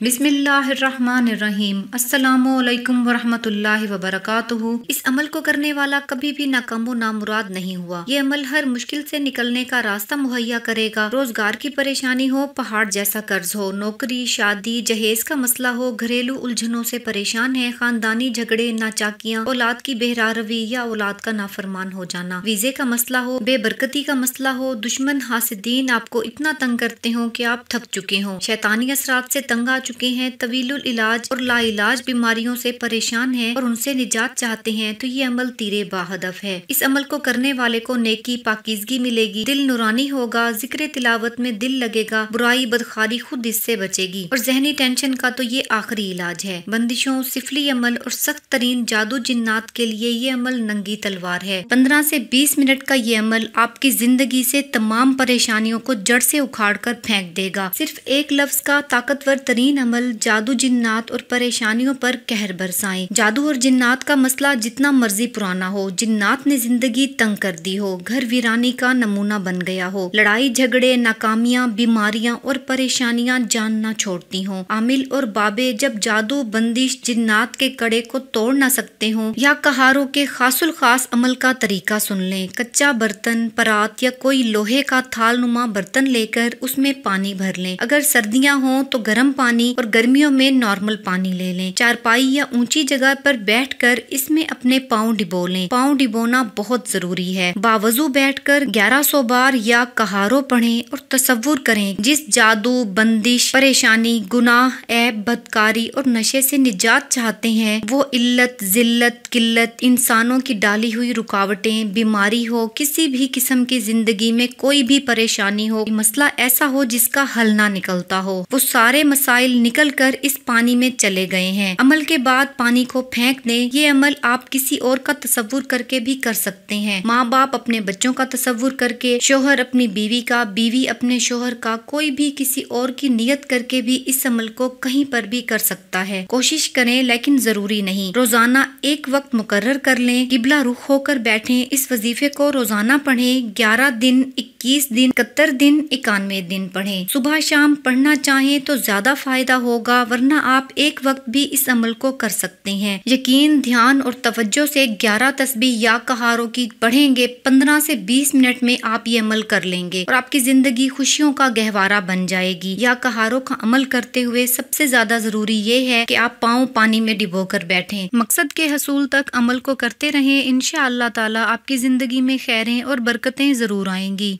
बिस्मिल्लाहिर्रहमानिर्रहीम। अस्सलामु अलैकुम वरहमतुल्लाहि वबरकातुहू। इस अमल को करने वाला कभी भी नाकाम व नामुराद नहीं हुआ। ये अमल हर मुश्किल से निकलने का रास्ता मुहैया करेगा। रोजगार की परेशानी हो, पहाड़ जैसा कर्ज हो, नौकरी, शादी, जहेज का मसला हो, घरेलू उलझनों से परेशान है, खानदानी झगड़े, नाचाकियाँ, औलाद की बेहरारवी या औलाद का नाफरमान हो जाना, वीजे का मसला हो, बेबरकती का मसला हो, दुश्मन हासिदीन आपको इतना तंग करते हो कि आप थक चुके हो, शैतानी असरात से तंग आ चुके हैं, तवीलुल इलाज और लाइलाज बीमारियों से परेशान हैं और उनसे निजात चाहते हैं, तो ये अमल तीरे बाहदफ है। इस अमल को करने वाले को नेकी पाकीज़गी मिलेगी, दिल नूरानी होगा, जिक्र तिलावत में दिल लगेगा, बुराई बदखारी खुद इससे बचेगी और जहनी टेंशन का तो ये आखिरी इलाज है। बंदिशों, सिफली अमल और सख्त तरीन जादू जिन्नात के लिए ये अमल नंगी तलवार है। 15 से 20 मिनट का ये अमल आपकी जिंदगी से तमाम परेशानियों को जड़ से उखाड़ कर फेंक देगा। सिर्फ एक लफ्ज का ताकतवर तरीन अमल जादू जिन्नात और परेशानियों पर कहर बरसाएं। जादू और जिन्नात का मसला जितना मर्जी पुराना हो, जिन्नात ने जिंदगी तंग कर दी हो, घर वीरानी का नमूना बन गया हो, लड़ाई झगड़े, नाकामियां, बीमारियां और परेशानियां जान ना छोड़ती हो, आमिल और बाबे जब जादू, बंदिश, जिन्नात के कड़े को तोड़ ना सकते हो, या कहारों के खासुल खास अमल का तरीका सुन लें। कच्चा बर्तन, परात या कोई लोहे का थाल नुमा बर्तन लेकर उसमें पानी भर लें। अगर सर्दियां हो तो गर्म पानी और गर्मियों में नॉर्मल पानी ले लें। चारपाई या ऊंची जगह पर बैठकर इसमें अपने पाँव डिबो लें। पाँव डिबोना बहुत जरूरी है। बावजू बैठकर 1100 बार या कहारो पढ़ें और तसव्वुर करें जिस जादू, बंदिश, परेशानी, गुनाह, ऐब, बदकारी और नशे से निजात चाहते हैं, वो इल्लत, जिल्लत, किल्लत, इंसानों की डाली हुई रुकावटें, बीमारी हो, किसी भी किस्म की जिंदगी में कोई भी परेशानी हो, मसला ऐसा हो जिसका हल ना निकलता हो, वो सारे मसाइल निकल कर इस पानी में चले गए हैं। अमल के बाद पानी को फेंक दें। ये अमल आप किसी और का तसव्वुर करके भी कर सकते हैं। माँ बाप अपने बच्चों का तसव्वुर करके, शोहर अपनी बीवी का, बीवी अपने शोहर का, कोई भी किसी और की नियत करके भी इस अमल को कहीं पर भी कर सकता है। कोशिश करें लेकिन जरूरी नहीं। रोजाना एक वक्त मुकर्रर कर लें, किबला रुख होकर बैठें। इस वजीफे को रोजाना पढ़ें। 11 दिन, 21 दिन, 71 दिन, 91 दिन पढ़ें। सुबह शाम पढ़ना चाहें तो ज्यादा फायदा होगा, वरना आप एक वक्त भी इस अमल को कर सकते हैं। यकीन, ध्यान और तवज्जो से 11 तस्बीह या कहारों की पढ़ेंगे, 15 से 20 मिनट में आप ये अमल कर लेंगे और आपकी जिंदगी खुशियों का गहवारा बन जाएगी। या कहारों का अमल करते हुए सबसे ज्यादा जरूरी ये है कि आप पाँव पानी में डिबो कर बैठें। मकसद के हसूल तक अमल को करते रहें। इंशाअल्लाह ताला आपकी जिंदगी में खैरें और बरकतें जरूर आएंगी।